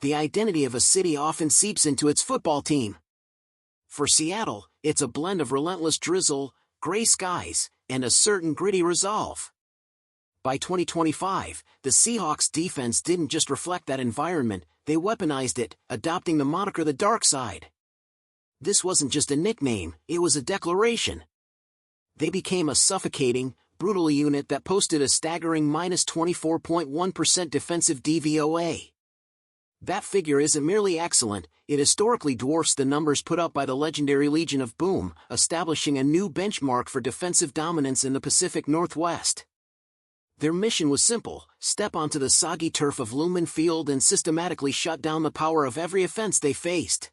The identity of a city often seeps into its football team. For Seattle, it's a blend of relentless drizzle, gray skies, and a certain gritty resolve. By 2025, the Seahawks defense didn't just reflect that environment, they weaponized it, adopting the moniker the Dark Side. This wasn't just a nickname, it was a declaration. They became a suffocating, brutal unit that posted a staggering -24.1% defensive DVOA. That figure isn't merely excellent, it historically dwarfs the numbers put up by the legendary Legion of Boom, establishing a new benchmark for defensive dominance in the Pacific Northwest. Their mission was simple: step onto the soggy turf of Lumen Field and systematically shut down the power of every offense they faced.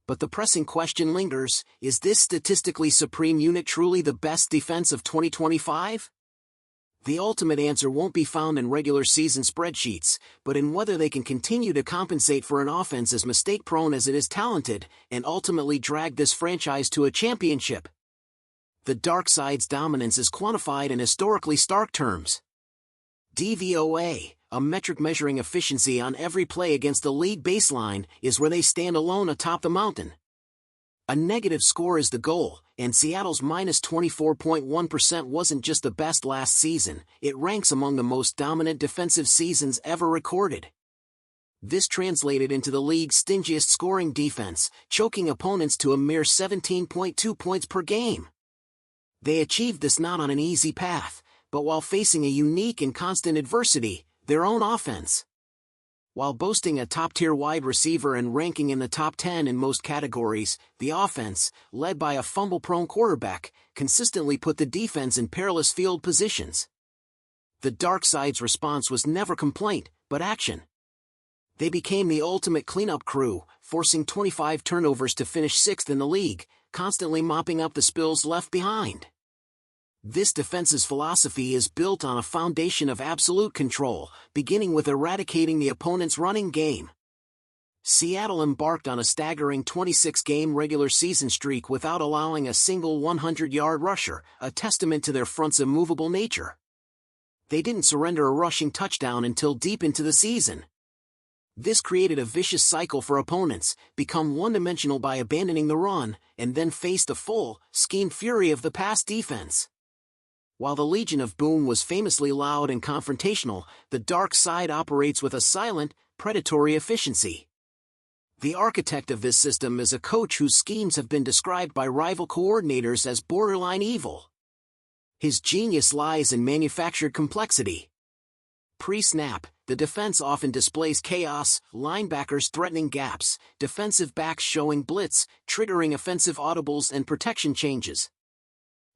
But the pressing question lingers: is this statistically supreme unit truly the best defense of 2025? The ultimate answer won't be found in regular season spreadsheets, but in whether they can continue to compensate for an offense as mistake-prone as it is talented, and ultimately drag this franchise to a championship. The Dark Side's dominance is quantified in historically stark terms. DVOA, a metric measuring efficiency on every play against the league baseline, is where they stand alone atop the mountain. A negative score is the goal, and Seattle's -24.1% wasn't just the best last season, it ranks among the most dominant defensive seasons ever recorded. This translated into the league's stingiest scoring defense, choking opponents to a mere 17.2 points per game. They achieved this not on an easy path, but while facing a unique and constant adversity, their own offense. While boasting a top-tier wide receiver and ranking in the top 10 in most categories, the offense, led by a fumble-prone quarterback, consistently put the defense in perilous field positions. The Dark Side's response was never complaint, but action. They became the ultimate cleanup crew, forcing 25 turnovers to finish 6th in the league, constantly mopping up the spills left behind. This defense's philosophy is built on a foundation of absolute control, beginning with eradicating the opponent's running game. Seattle embarked on a staggering 26-game regular season streak without allowing a single 100-yard rusher, a testament to their front's immovable nature. They didn't surrender a rushing touchdown until deep into the season. This created a vicious cycle for opponents, become one-dimensional by abandoning the run, and then face the full, scheme fury of the pass defense. While the Legion of Boom was famously loud and confrontational, the Dark Side operates with a silent, predatory efficiency. The architect of this system is a coach whose schemes have been described by rival coordinators as borderline evil. His genius lies in manufactured complexity. Pre-snap, the defense often displays chaos, linebackers threatening gaps, defensive backs showing blitz, triggering offensive audibles and protection changes.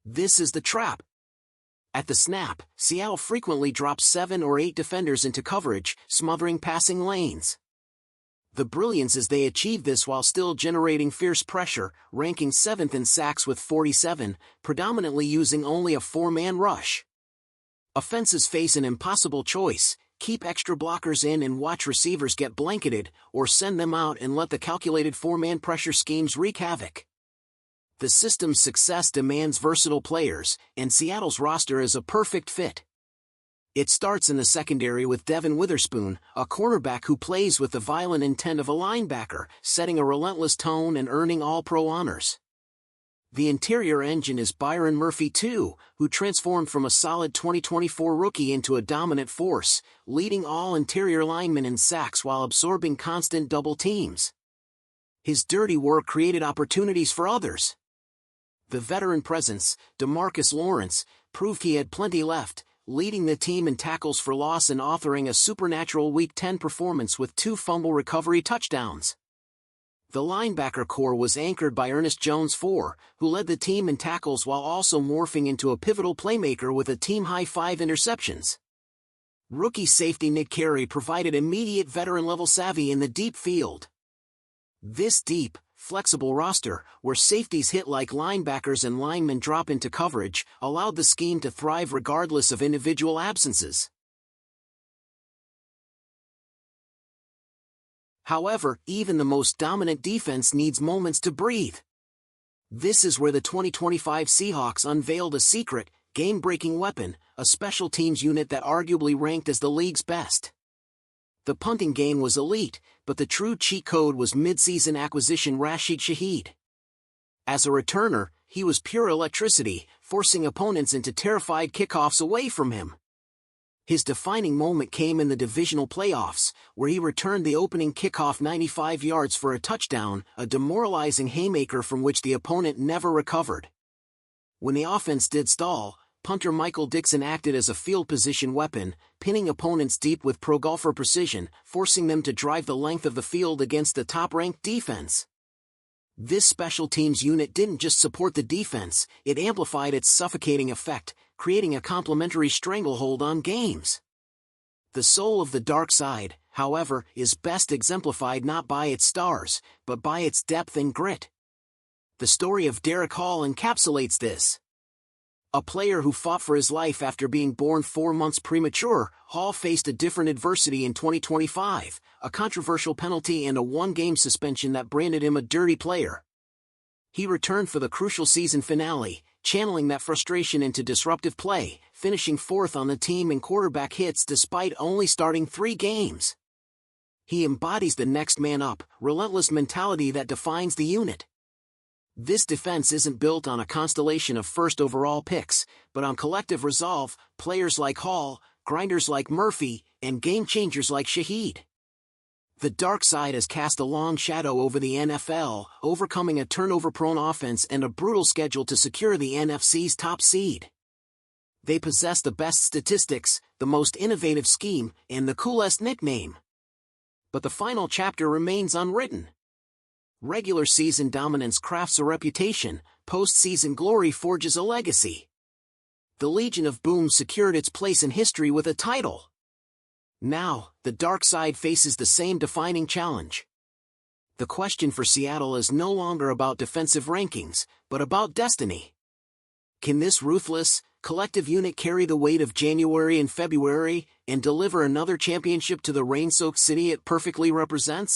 This is the trap. At the snap, Seattle frequently drops 7 or 8 defenders into coverage, smothering passing lanes. The brilliance is they achieve this while still generating fierce pressure, ranking 7th in sacks with 47, predominantly using only a 4-man rush. Offenses face an impossible choice: keep extra blockers in and watch receivers get blanketed, or send them out and let the calculated 4-man pressure schemes wreak havoc. The system's success demands versatile players, and Seattle's roster is a perfect fit. It starts in the secondary with Devin Witherspoon, a cornerback who plays with the violent intent of a linebacker, setting a relentless tone and earning All-Pro honors. The interior engine is Byron Murphy II, who transformed from a solid 2024 rookie into a dominant force, leading all interior linemen in sacks while absorbing constant double teams. His dirty work created opportunities for others. The veteran presence, DeMarcus Lawrence, proved he had plenty left, leading the team in tackles for loss and authoring a supernatural Week 10 performance with 2 fumble recovery touchdowns. The linebacker core was anchored by Ernest Jones IV, who led the team in tackles while also morphing into a pivotal playmaker with a team-high 5 interceptions. Rookie safety Nick Carey provided immediate veteran-level savvy in the deep field. This deep, flexible roster, where safeties hit like linebackers and linemen drop into coverage, allowed the scheme to thrive regardless of individual absences. However, even the most dominant defense needs moments to breathe. This is where the 2025 Seahawks unveiled a secret, game-breaking weapon, a special teams unit that arguably ranked as the league's best. The punting game was elite, but the true cheat code was mid-season acquisition Rashid Shaheed. As a returner, he was pure electricity, forcing opponents into terrified kickoffs away from him. His defining moment came in the divisional playoffs, where he returned the opening kickoff 95 yards for a touchdown, a demoralizing haymaker from which the opponent never recovered. When the offense did stall, punter Michael Dixon acted as a field position weapon, pinning opponents deep with pro-golfer precision, forcing them to drive the length of the field against the top-ranked defense. This special teams unit didn't just support the defense, it amplified its suffocating effect, creating a complementary stranglehold on games. The soul of the dark side, however, is best exemplified not by its stars, but by its depth and grit. The story of Derek Hall encapsulates this. A player who fought for his life after being born 4 months premature, Hall faced a different adversity in 2025, a controversial penalty and a one-game suspension that branded him a dirty player. He returned for the crucial season finale, channeling that frustration into disruptive play, finishing 4th on the team in quarterback hits despite only starting 3 games. He embodies the next man up, relentless mentality that defines the unit. This defense isn't built on a constellation of first overall picks, but on collective resolve, players like Hall, grinders like Murphy, and game-changers like Shaheed. The dark side has cast a long shadow over the NFL, overcoming a turnover-prone offense and a brutal schedule to secure the NFC's top seed. They possess the best statistics, the most innovative scheme, and the coolest nickname. But the final chapter remains unwritten. Regular season dominance crafts a reputation, postseason glory forges a legacy. The Legion of Boom secured its place in history with a title. Now, the dark side faces the same defining challenge. The question for Seattle is no longer about defensive rankings, but about destiny. Can this ruthless, collective unit carry the weight of January and February, and deliver another championship to the rain-soaked city it perfectly represents?